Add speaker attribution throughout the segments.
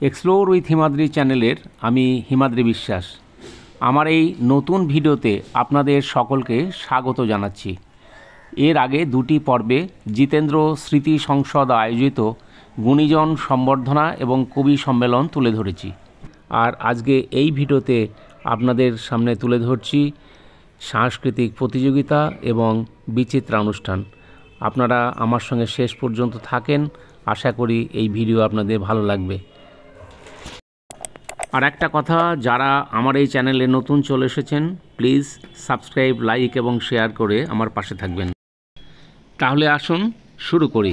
Speaker 1: Explore with Himadri চ্যানেলের আমি হিমাদ্রি বিশ্বাস। আমার এই নতুন ভিডিওতে আপনাদের সকলকে স্বাগত জানাচ্ছি। এর আগে দুটি পর্বে জিতেন্দ্র স্মৃতি সংসদ আয়োজিত গুণীজন সম্বর্ধনা এবং কবি সম্মেলন তুলে ধরেছি। আর আজকে এই ভিডিওতে আপনাদের সামনে তুলে ধরছি সাংস্কৃতিক প্রতিযোগিতা এবং বিচিত্রানুষ্ঠান। আপনারা আমার সঙ্গে শেষ পর্যন্ত থাকেন, আশা করি এই ভিডিও আপনাদের ভালো লাগবে। আর একটা কথা, যারা আমার এই চ্যানেলে নতুন চলে এসেছেন প্লিজ সাবস্ক্রাইব, লাইক এবং শেয়ার করে আমার পাশে থাকবেন। তাহলে আসুন শুরু করি।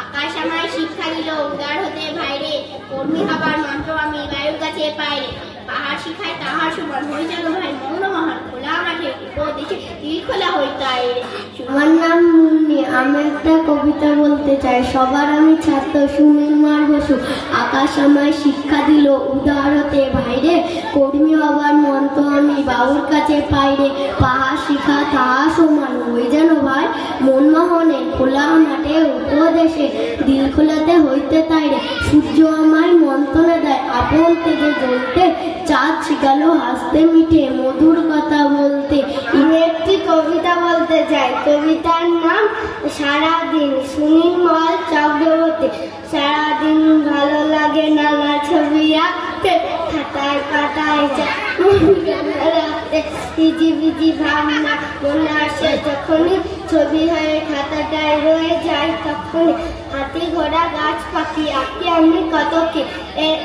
Speaker 2: আকাশ আমায় শিক্ষা দিল উদার হতে বাইরে, কর্মী হবার মন্ত্র আমি বায়ুর কাছে পাইরে। পাহাড় শিখায় তাহার সমান হয়ে গেল ভাই মৌন মহান, খোলা মাঠে উপদেশে তীর খোলা হইতে আইরে।
Speaker 3: আমার নাম মুন্নি, আমি একটা কবিতা বলতে চাই। সবার আমি ছাত্র সুনির্মল বসু। আকাশ আমায় শিক্ষা দিল উদার হতে বাইরে, কর্মী হবার মন্ত্র আমি বাবুর কাছে পাইরে। পাহাড় শিখা তাহার সমান হয়ে যেন ভাই মনমোহনে, খোলা মাঠে উপদেশে দিল খোলাতে হইতে তাইরে। সূর্য আমায় মন্ত্রণা দেয় আপন তেজে জ্বলতে, চাঁদ শিখালো হাসতে মিঠে মধুর কথা বলতে। আমি একটি কবিতা বলতে চাই, কবিতার নাম সারাদিন। সুনির্মল চক্রবর্তী। সারাদিন ভালো লাগে নানা ছবি আঁকতে, খাতায় পাতায় রাখতে হিজিবিজি ভাবনা মনে আসে যখনই, ছবি হয়ে খাতাটায় রয়ে যায় তখনই। হাতি ঘোড়া গাছ পাখি আঁকি আমি কতকে,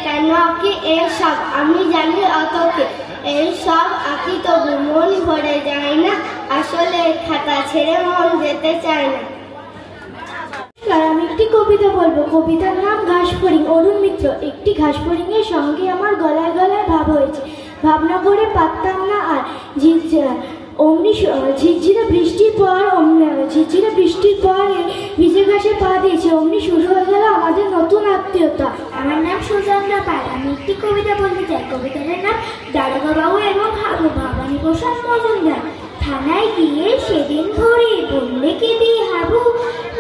Speaker 3: কেন আঁকি এসব আমি জানি অতকে। এই সব আঁকি তবু মন ভরে যায় না, আসলে খাতা ছেড়ে মন যেতে চায় না।
Speaker 4: আমি একটি কবিতা বলবো। কবিতার নাম ঘাসফড়িং। অরুণ মিত্র। একটি ঘাসফড়িং এর সঙ্গে আমার গলায় গলায় ভাব হয়েছে, ভাবনা করে পারতাম না আর। ঝিরঝিরে বৃষ্টির পর ভিজে ঘাসে পা দিয়েছে, অমনি শুরু হয়ে গেল আমাদের নতুন আত্মীয়তা। আমার নাম সুচন্দ্রা পাল। আমি একটি কবিতা বলতে চাই। কবিতার নাম দারোগা বাবু এবং হাবু। ভবানী প্রসাদ মজুমদার। থানায় গিয়ে সেদিন ধরে বললে কেঁদে হাবু,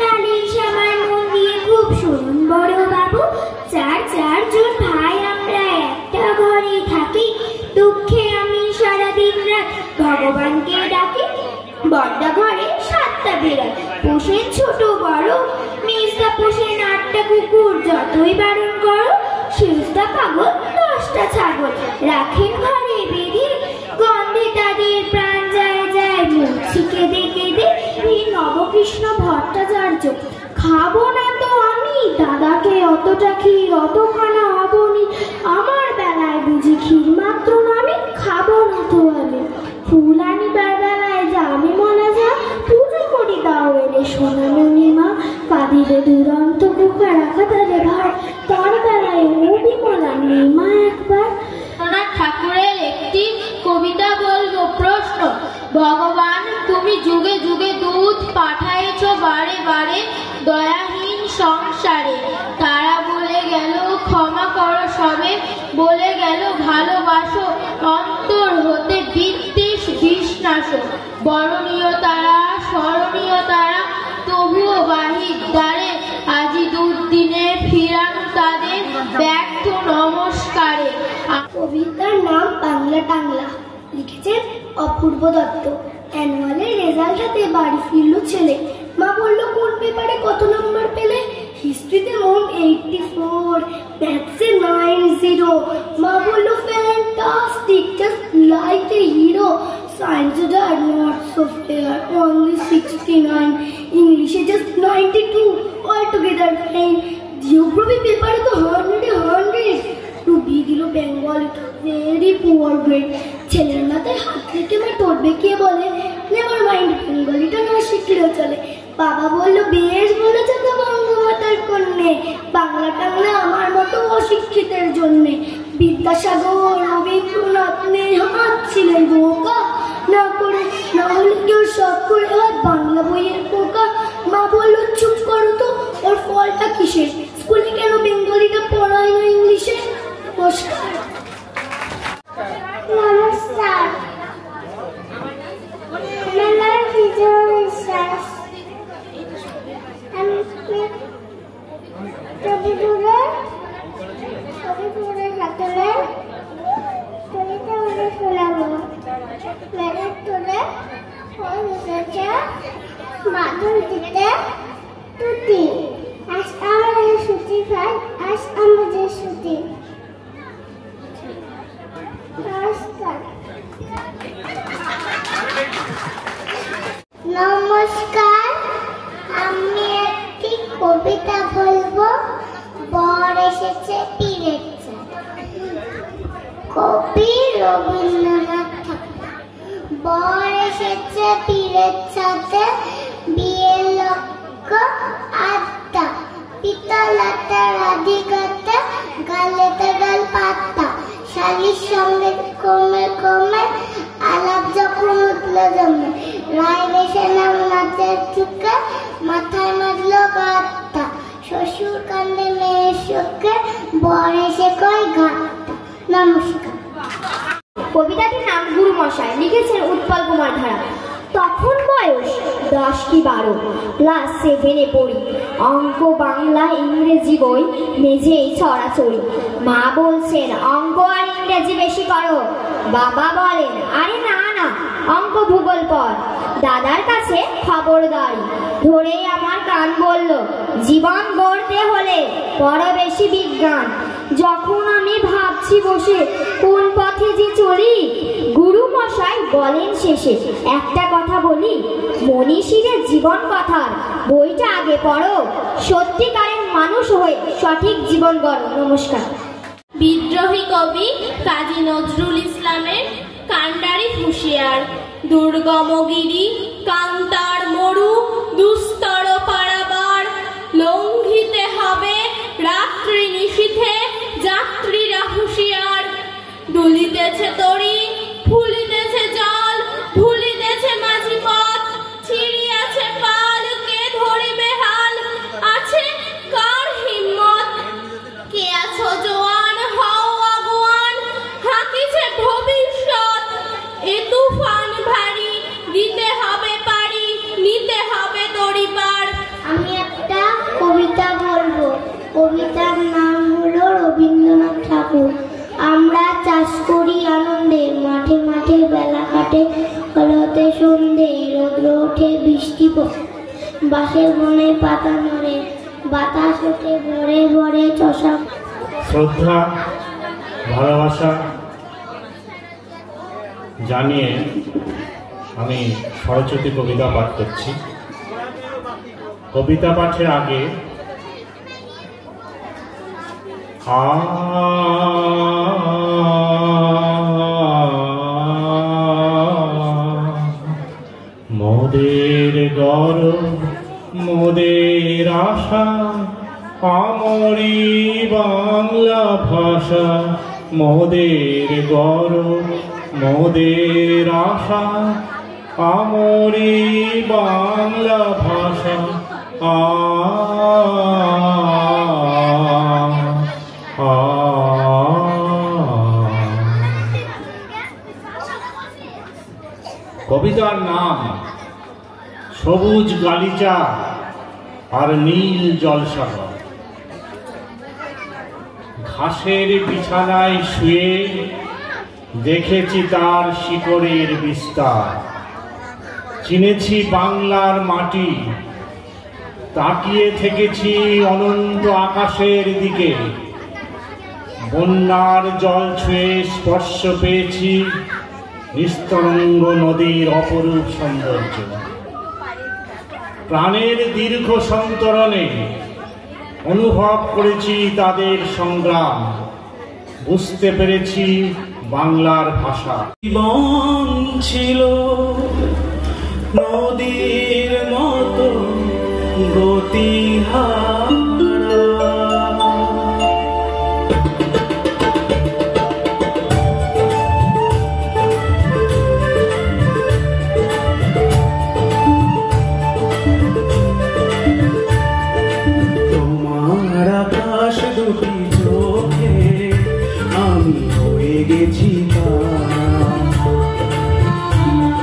Speaker 4: নালিশ আমার মন দিয়ে খুব শুনুন বড় বাবু। চারজন ভাই আমরা একটা ঘরে থাকি, দুঃখে আমি সারাদিন রাত ভগবানকে ডাকি। বড়দা ঘরে 7টা বিড়াল পোষেন ছোট বড়, মেজদা পোষেন 8টা কুকুর যতই বারণ করো। সেজদা পাগল 10টা ছাগল রাখেন ঘরে বেঁধে, গন্ধে তাদের প্রাণ যায় যায় মুছি কেঁদে কেঁদে। নবকৃষ্ণ ভট্টাচার্য। খাবো না তো আমি দাদাকে অতটা ক্ষীর অতখানা অবনি, আমার বেলায় বুঝি ক্ষীর মাত্র আমি খাবো না তো আমি। ফুল আনিবার বেলায় যা আমি মনে যা পুজো করি দাও এলে সোনানো নিমা, কাঁদিলে দুরন্ত বুকা রাখা তারে ভার, তার বেলায় ও বিমলা নিমা একবার।
Speaker 5: ঠাকুরের একটি কবিতা বলবো। প্রশ্ন: ভগবান তুমি যুগে যুগে দুধ পাঠাইছ বারে বারে দয়াহীন সংসারে, তারা বলে গেল ক্ষমা করো সবে, বলে গেল ভালোবাসো, অন্তর হতে বিদ্বেষ বিষ্ণাস। বরণীয় তারা স্মরণীয় তারা, তবুও বাহির দ্বারে আজি দুর্দিনে ফিরান তাদের ব্যর্থ নমস্কারে।
Speaker 3: কবিতার নাম বাংলা টাংলা। লিখেছেন অপূর্ব দত্ত। অ্যানুয়ালের রেজাল্ট হাতে বাড়ি ফিরল ছেলে। মা বলল কোন পেপারে কত নম্বর পেলে? হিস্ট্রিতে মন 84, ম্যাথসে 90। মা বলল fantastic, just like a hero. সায়েন্সে dad not so fair, only 69, ইংলিশে জাস্ট 92, altogether fine। জিওগ্রাফি পেপারে তো 100 ডুবিয়ে দিল বেঙ্গলি, ভেরি পুয়ার গ্রেড। ছেলের মাথায় হাত রেখে মা টরবে কে বলে, নেভার মাইন্ড, বেঙ্গলিটা না শিখলেও চলে। বাবা বলল বেশ বলেছে তো বঙ্গমাতার কন্যে, বাংলা টাংলা আমার মতো অশিক্ষিতের জন্যে। বিদ্যাসাগর রবীন্দ্রনাথ নেহাত ছিলেন বোকা, না করে না হলে কেউ শখ করে হয় বাংলা বইয়ের পোকা। মা বলল চুপ করো তো, ওর ফলটা কিসের? স্কুলে কেন বেঙ্গলিটা পড়ায় না ইংলিশে? নমস্কার।
Speaker 4: নমস্কার, আমার নাম বিজয় বিশ্বাস। আমি কবিপুরে হাতলে কবিতা বলে শোনাবো। মেঘের তোলে উঠেছে বাদল দিতে তুতি, আজ আমাদের ছুটি ভাই, আজ আমাদের ছুটি। নমস্কার, আমি একটি কবিতা বলবো। বর এসেছে পীরের চাঁদে। কবি রবীন্দ্রনাথ ঠাকুর। বর এসেছে পীরের চাঁদে, বিয়ের লক্ষ্য আড্ডা, পিতলাতে রাধিকাতে, গালেতে গাল পাতা, শালির সঙ্গে কমে কমে আলাপ যখন উঠল জমে, রায় বেশে নাম নাচের চুকে, মাথায় মাজলো গাঁটটা, শ্বশুর কান্দে মেয়ের সুখে, বর এসে কয় ঘাটটা। নমস্কার।
Speaker 3: কবিতাটির নাম গুরুমশাই। লিখেছেন উৎপল কুমার ধারা। তখন বয়স 10 কি 12, ক্লাস 7-এ পড়ি। অঙ্ক বাংলা ইংরেজি বই মেঝেই ছড়াছড়ি। মা বলছেন অঙ্ক আর ইংরেজি বেশি করো, বাবা বলেন আরে না না অঙ্ক ভূগোল পড়। দাদার কাছে খবরদারি, ধরেই আমার কান বলল জীবন গড়তে হলে পড়ো বেশি বিজ্ঞান। যখন আমি ভাবছি বসে কোন পথে যে চলি, গুরু মশাই বলেন শেষে একটা কথা বলি, মনীষীদের জীবন কথার বইটা আগে পড়ো, সত্যিকারের মানুষ হয়ে সঠিক জীবন গড়ো। নমস্কার।
Speaker 5: বিদ্রোহী কবি কাজী নজরুল ইসলামের কান্ডারি হুঁশিয়ার। দুর্গম গিরি কান্তার মরু দুস্তর পারাবার, লঙ্ঘিতে হবে রাত্রি নিশীথে যাত্রীরা হুঁশিয়ার। দুলিতেছে তরি, ফুলিতেছে জল, ভুলিতেছে মাঝি পথ, ছিড়িয়াছে পাল, কে ধরিবে হাল, আছে কার হিম্মত? কে আছো জোয়ান, হও আগুয়ান, হাকিছে ভবিষ্যৎ। এ তুফান ভারী, দিতে হবে পারি, নিতে হবে দড়ি পার।
Speaker 3: আমি একটা কবিতা বলবো। কবিতার নাম হলো রবীন্দ্রনাথ ঠাকুর। আমরা চাষ করি আনন্দে, মাঠে মাঠে বেলা কাটে, হলতে সন্ধে, রোদ্র ওঠে বৃষ্টি পড়ে, বাঁশের বনে পাতা নড়ে, বাতাস ওঠে ভরে ভরে চষা।
Speaker 6: শ্রদ্ধা, ভালোবাসা জানিয়ে আমি সরস্বতী কবিতা পাঠ করছি। কবিতা পাঠের আগে মোদের গর্ব, মোদের আশা, আমরি বাংলা ভাষা। মোদের গর্ব, মোদের আশা, আমরি বাংলা ভাষা। কবিতার নাম সবুজ গালিচা আর নীল জলসাগর। ঘাসের বিছানায় শুয়ে দেখেছি তার শিকড়ের বিস্তার। চিনেছি বাংলার মাটি, তাকিয়ে থেকেছি অনন্ত আকাশের দিকে। বন্যার জল ছুঁয়ে স্পর্শ পেয়েছি নিস্তরঙ্গ নদীর অপরূপ সৌন্দর্য। প্রাণের দীর্ঘ সন্তরণে অনুভব করেছি তাদের সংগ্রাম, বুঝতে পেরেছি বাংলার ভাষা। জীবন ছিল নদীর মতো গতিহারা, তোমার আকাশ দুটি চোখে আমি হয়ে গেছি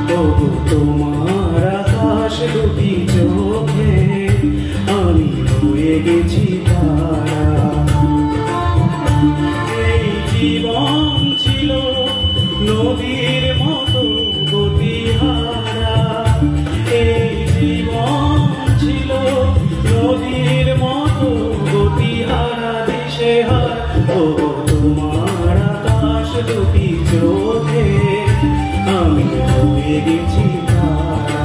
Speaker 6: তবু তোমার আকাশ দুটি চোখে আমি হয়ে গেছি তারা। এই জীবন ছিল নদীর মতো গতিহারা, এই জীবন ছিল নদীর মতো গতিহারা দিশেহারা। তবু তোমার আকাশ দুটি চোখে আমি হয়ে গেছি তারা।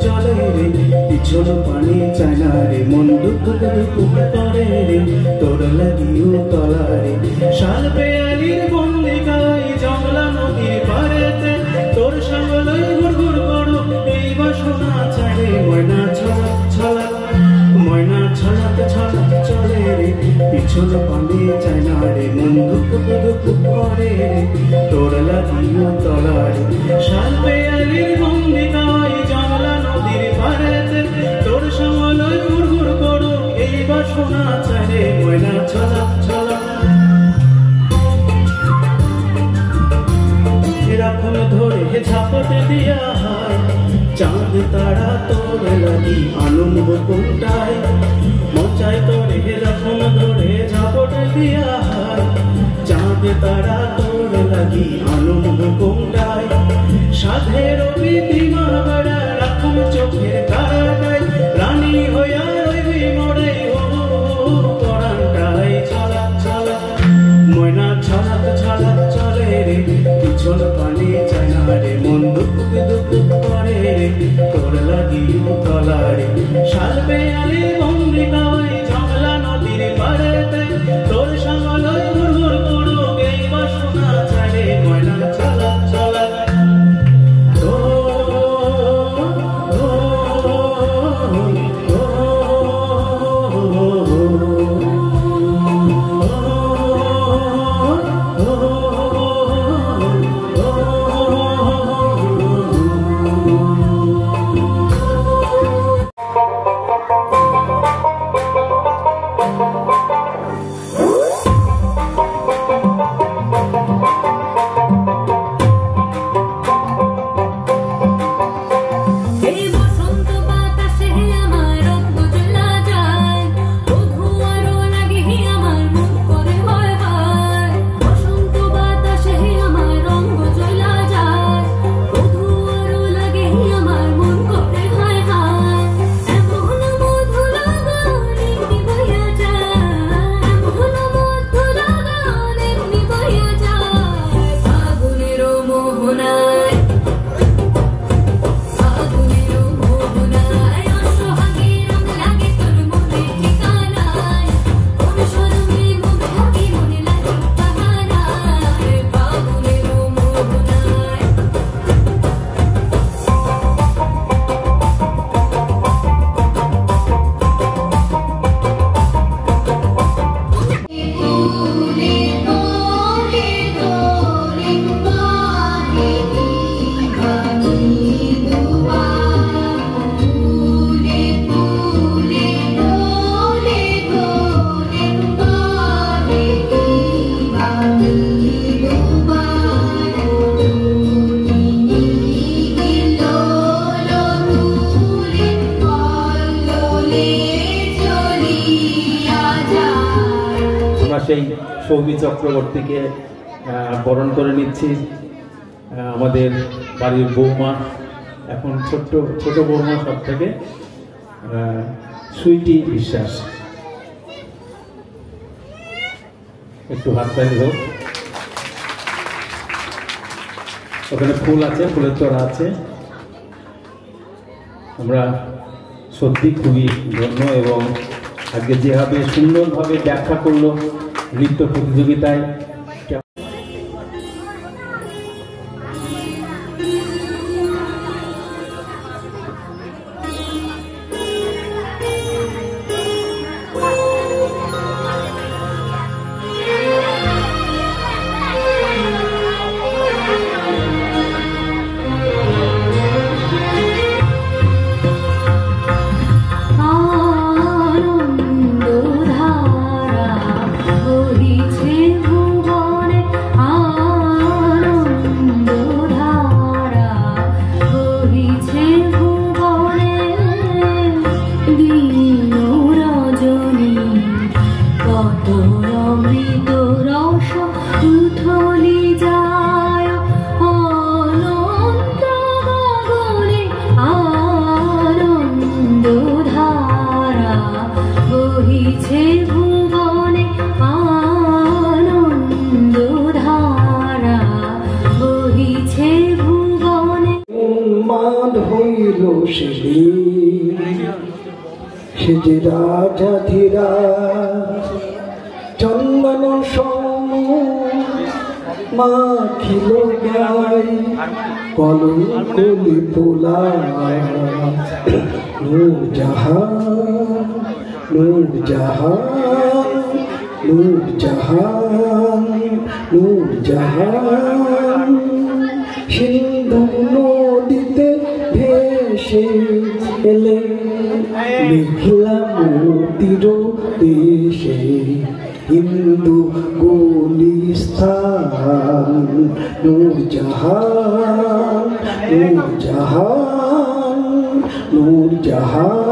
Speaker 6: চলে রে পিছন পানি চায় না রে, মন দুঃখ দুঃখ করে রে, তোর লাগিও তলা রে। শাল পেয়ালির বন্দিকায় জংলা নদীর পাড়েতে, তোর সাগলই ঘুর ঘুর করো এই বাসনা চায় রে। ময়না ছলা ছলা, ময়না ছলাক ছলাক চলে রে, পিছন পানি চায় না রে, মন দুঃখ দুঃখ করে রে, তোর লাগিও তলা রে। শাল পেয়ালির বন্দিকায় জংলা নদীর পাড়েতে, তোর সাগলই ঘুর ঘুর করো এই বাসনা চায় রে। ময়না ছলাক ছলাক রাখন ধরে ঝাপটে দিয়া হয়, চাঁদ তারা তোর লাগি আনন্দ কোনটায়। মচায় তোরে রাখন ধরে ঝাপটে দিয়া হয়, চাঁদ তারা তোর লাগি আনন্দ কোনটায়। সাধের প্রীতিমা বেড়া রাখন চোখের তারাটায়, রানী হইয়া রইবি মোড়ে ও পরানটায়। ছলা ছলা ময়না ছলাক ছলাক চলে রে, পিছন পানি চায় না রে, মন দুঃখ দুঃখ করে রে, তোর লাগিও তলা রে। শাল পেয়ালি বন্দিকায় জংলা নদীর পাড়েতে, তোর সাগলই ঘুর ঘুর করো এই বাসনা চায় রে। ময়না ছলাক ছলাক
Speaker 7: সৌমি চক্রবর্তীকে বরণ করে নিচ্ছি। আমাদের বাড়ির বৌমা, এখন ছোট বৌমা সব থেকে, সুইটি বিশ্বাস। একটু হাততালি হোক। ওখানে ফুল আছে, ফুলের তোড়া আছে। আমরা সত্যি খুবই ধন্য, এবং আজকে যেভাবে সুন্দরভাবে ব্যাখ্যা করলো নৃত্য প্রতিযোগিতায়।
Speaker 8: সে যে রাজা ধীরা চন্দন সম মাখিল গাই কলঙ্কলি তোলা নূরজাহান নূরজাহান নূরজাহান নূরজাহান সিন্ধু নদীতে ভেসে এলে মেঘলা মোতির দেশে হিন্দু গুলিস্তান নূরজাহান নূরজাহান নূরজাহান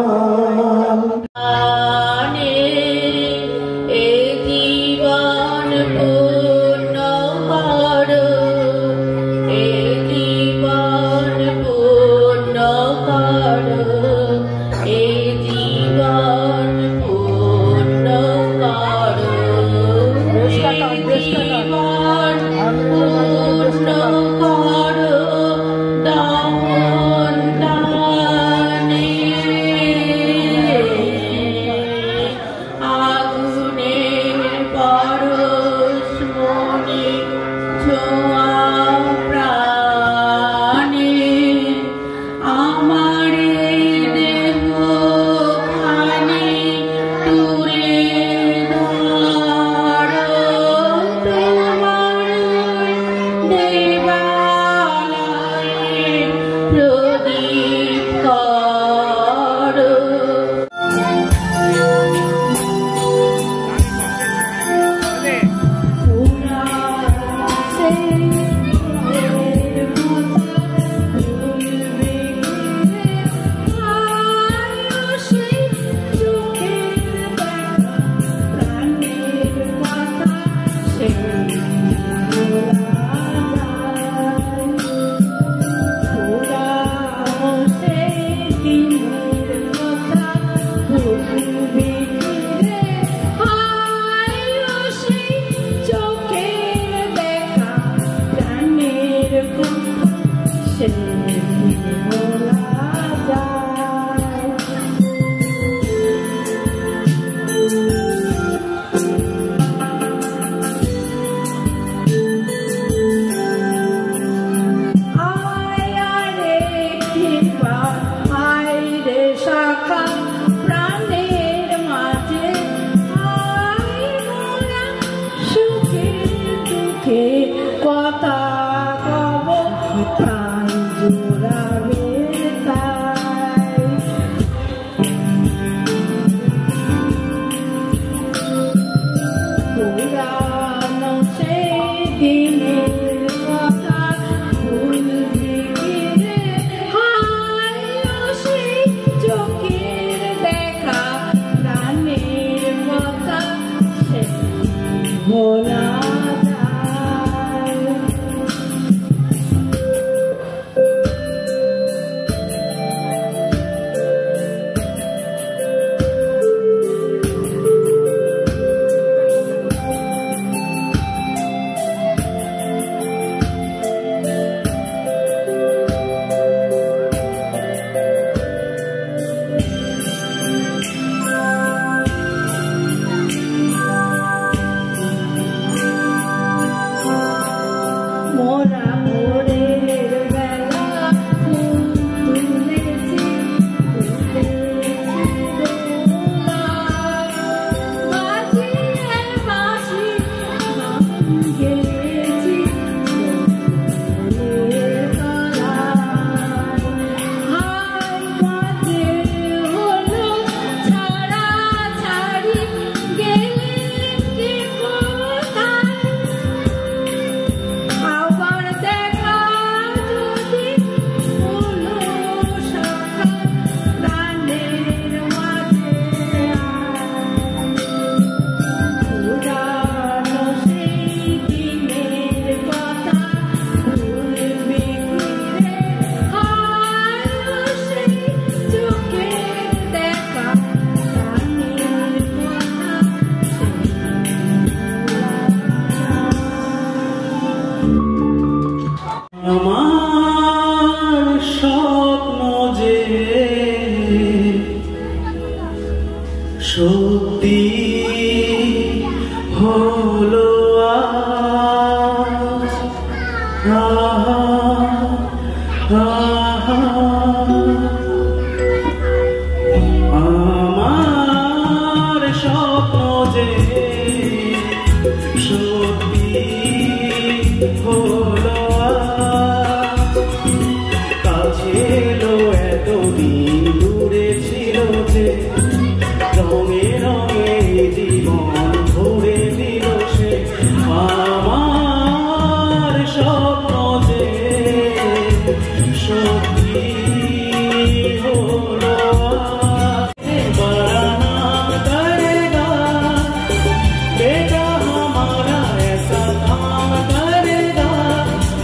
Speaker 5: ভোলা
Speaker 6: আমার স্বপ্ন যে সত্যি হলো আজ। আমার স্বপ্ন যে সত্যি হলো আজ। কাছে এলো এতদিন দূরে ছিল যে, রঙে রঙে জীবন ভরে দিল সে। আমার স্বপ্ন যে সত্যি হলো আজ। बड़ा नाम करेगा बेटा हमारा, ऐसा काम करेगा,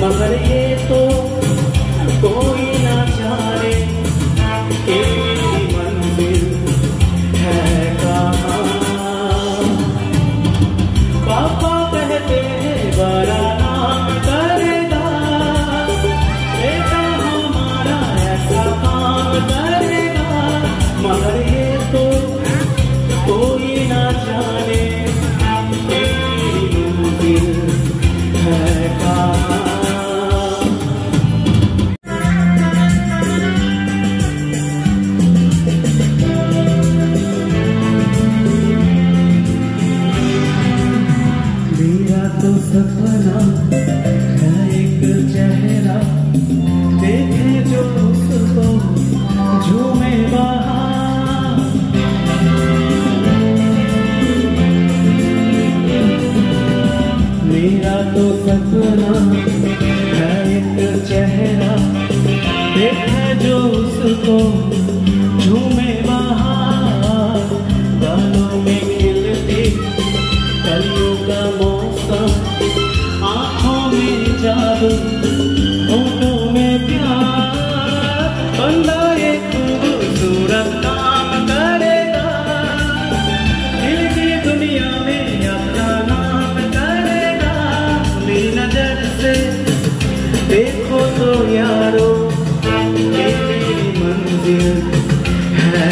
Speaker 6: मगर ये तो कोई ना जाने कि मेरी मंजिल है कहाँ। पापा कहते हैं बड़ा नाम करेगा बेटा हमारा, ऐसा काम करेगा, मगर ये तो कोई ना जाने कि मेरी मंजिल है कहाँ। मेरा तो सपना है एक चेहरा, देखे जो उसको झूमे बहार। मेरा तो सपना है एक चेहरा, देखे जो उसको झूमे बहार। गालों में खिलती कलियों का मौसम, आँखों में जादू, होठों में प्यार। बंदा एक खूबसूरत काम करेगा, दिल की दुनिया में अपना नाम करेगा। मेरी नजर से देखो तो यारो, ये मेरी मंजिल है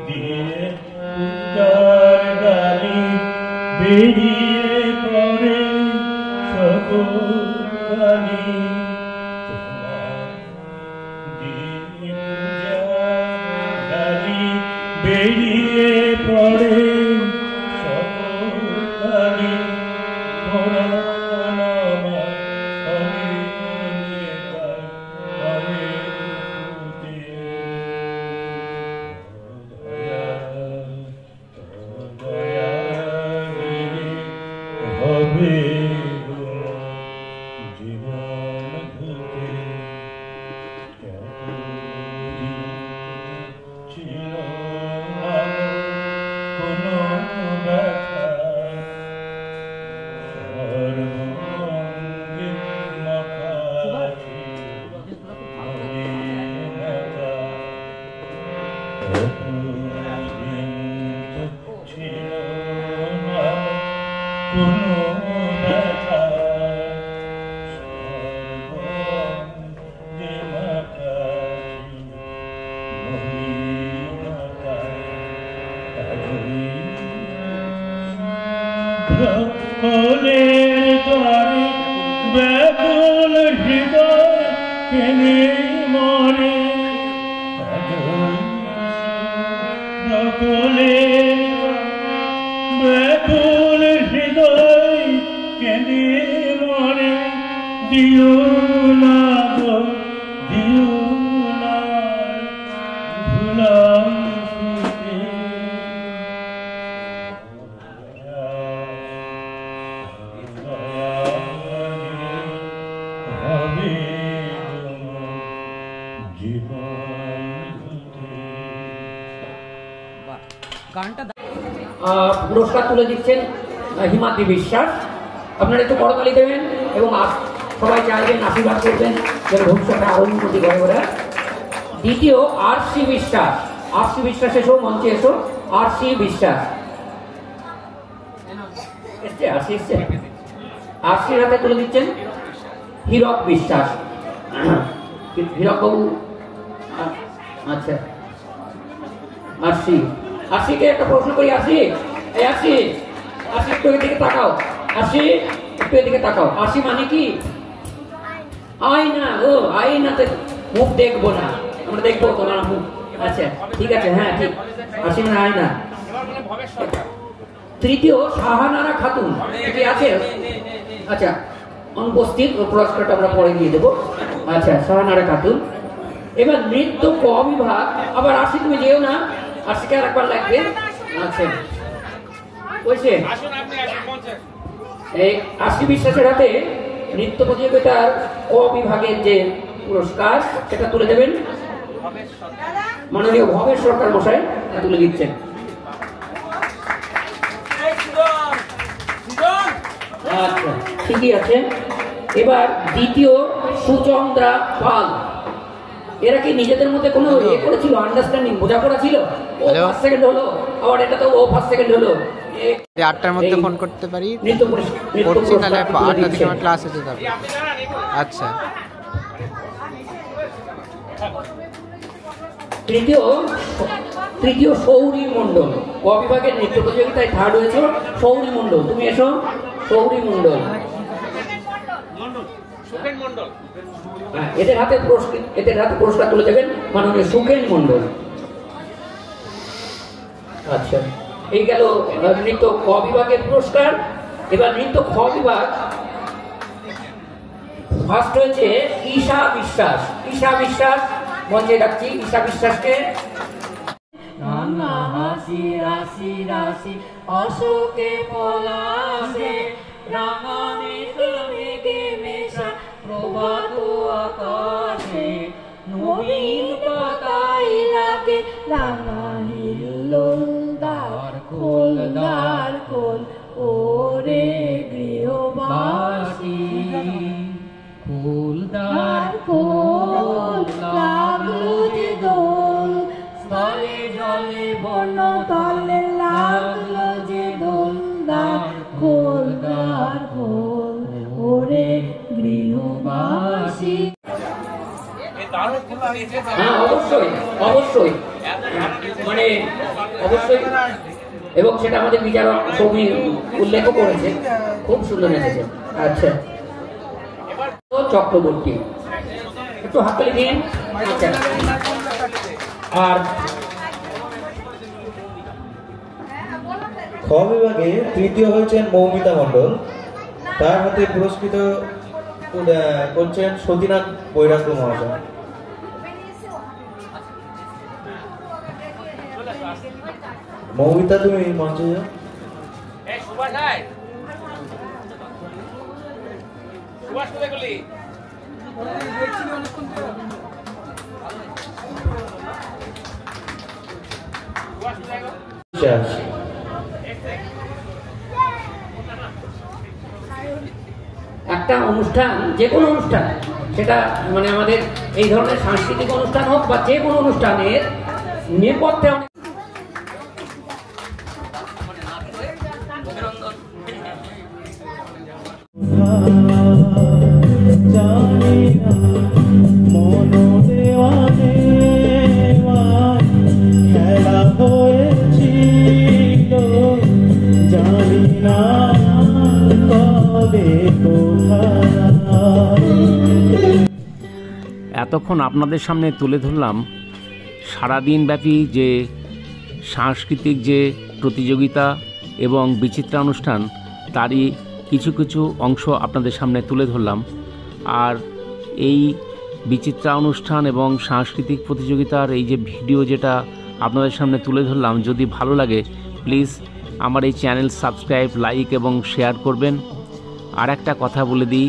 Speaker 9: দিয়ে পূজার ডালি বেরিয়ে পড়ে সকল কালি তোমার দিয়ে পূজার ডালি বেরিয়ে পড়ে সকল কালি ব্যাকুল হৃদয় কেনে মনে ব্যাকুল হৃদয় কেনে মনে দিও না গো দিও না ভুলাম
Speaker 10: পুরস্কার তুলে দিচ্ছেন হিমাদ্রি বিশ্বাস। আপনারা একটু করতালি দেবেন এবং সবাই চাইবেন, আশীর্বাদ করবেন যেন ভবিষ্যতে আরো উন্নতি করে ওরা। দ্বিতীয় আর.সি. বিশ্বাস। আর.সি. বিশ্বাস এসো, মঞ্চে এসো। আর.সি. বিশ্বাস আর.সির হাতে তুলে দিচ্ছেন হীরক বিশ্বাস। হীরক বাবু, আচ্ছা আর.সিকে একটা প্রশ্ন করি। আর.সি একটু এদিকে তাকাও। আর.সি একটু এদিকে তাকাও। আর.সি মানে কি? আয়না। ও আয়নাতে মুখ দেখবো না, আমরা দেখবো তোমার মুখ। আচ্ছা ঠিক আছে, হ্যাঁ ঠিক। আর.সি মানে আয়না। তৃতীয় শাহানারা খাতুন, এটি আছে? আচ্ছা অনুপস্থিত, পুরস্কারটা আমরা পরে দিয়ে দেবো। আচ্ছা শাহানারা খাতুন। এবার নৃত্য ক বিভাগ। আবার আর.সি তুমি যেও না, আর.সিকে আর একবার লাগবে। আচ্ছা বলছে এই আর.সি বিশ্বাসের হাতে নৃত্য প্রতিযোগিতার ক বিভাগের যে পুরস্কার সেটা তুলে দেবেন মাননীয় ভবেশ সরকার মশাই, তুলে দিচ্ছেন। আচ্ছা ঠিকই আছে। এবার দ্বিতীয় সুচন্দ্রা পাল। এরা কি নিজেদের মধ্যে কোনো ইয়ে করেছিল, আন্ডারস্ট্যান্ডিং, বোঝাপড়া ছিল? ও ফার্স্ট সেকেন্ড হলো, আবার এটা তো ও ফার্স্ট সেকেন্ড হলো।
Speaker 11: 8টার মধ্যে ফোন করতে পারি, করছি তাহলে 8টা থেকে আমার ক্লাস হতে যাবে। আচ্ছা
Speaker 10: তৃতীয় সৌরী মণ্ডল। ক বিভাগের নৃত্য প্রতিযোগিতায় থার্ড হয়েছে সৌরী মণ্ডল। তুমি এসো। সৌরী মণ্ডল, এদের হাতে পুরস্কার তুলে দেবেন মাননীয় সুখেন মণ্ডল। আচ্ছা এই গেল নৃত্য ক বিভাগের পুরস্কার। এবার নৃত্য খ বিভাগ ফার্স্ট হয়েছে ঈশা বিশ্বাস। ঈশা বিশ্বাস মঞ্চে ডাকছি। ঈশা বিশ্বাসকে।
Speaker 12: হাসি রাশি রাশি অশোকে পলাশে রাঙা মেঘে মেশা প্রভাত আকাশে নবীন পাতায় লাগে রাঙা হিল্লোল দ্বার খোল ওরে গৃহবাসী খোল দ্বার খোল লাগলো যে দোল স্থলে জলে বন তলে লাগলো যে দোল দ্বার খোল ওরে গৃহবাসী।
Speaker 10: হ্যাঁ অবশ্যই অবশ্যই। মানে অবশ্যই, এবং সেটা আমাদের বিচারক কবি উল্লেখও করেছে, খুব সুন্দর নেচেছে। আচ্ছা, চক্রবর্তী, একটু হাততালি দিন। আচ্ছা, আর
Speaker 13: খ বিভাগে তৃতীয় হয়েছেন মৌমিতা মণ্ডল, তার হাতে পুরস্কৃত করছেন সতীনাথ বৈরাগ্য মহাশয়। মৌমিতা, তুমি মঞ্চে যাও।
Speaker 10: একটা অনুষ্ঠান, যে কোনো অনুষ্ঠান, সেটা মানে আমাদের এই ধরনের সাংস্কৃতিক অনুষ্ঠান হোক বা যে কোনো অনুষ্ঠানের নেপথ্যে অনেক
Speaker 6: জানি না মন দেওয়া খেলা হয়েছিল, জানি না কবে কোথায়।
Speaker 1: এতক্ষণ আপনাদের সামনে তুলে ধরলাম সারাদিনব্যাপী যে সাংস্কৃতিক যে প্রতিযোগিতা এবং বিচিত্রানুষ্ঠান, তারই কিছু কিছু অংশ আপনাদের সামনে তুলে ধরলাম। আর এই বিচিত্রানুষ্ঠান এবং সাংস্কৃতিক প্রতিযোগিতার এই যে ভিডিও যেটা আপনাদের সামনে তুলে ধরলাম, যদি ভালো লাগে প্লিজ আমার এই চ্যানেল সাবস্ক্রাইব, লাইক এবং শেয়ার করবেন। আর একটা কথা বলে দিই,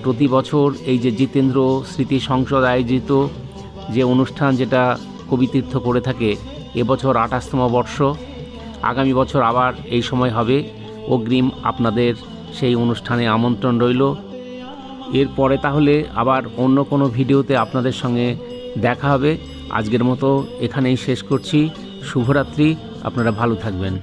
Speaker 1: প্রতি বছর এই যে জিতেন্দ্র স্মৃতি সংসদ আয়োজিত যে অনুষ্ঠান যেটা কবিতীর্থ করে থাকে, এবছর 28তম বর্ষ, আগামী বছর আবার এই সময় হবে। অগ্রিম আপনাদের সেই অনুষ্ঠানে আমন্ত্রণ রইল। এরপরে তাহলে আবার অন্য কোনো ভিডিওতে আপনাদের সঙ্গে দেখা হবে। আজকের মতো এখানেই শেষ করছি। শুভরাত্রি, আপনারা ভালো থাকবেন।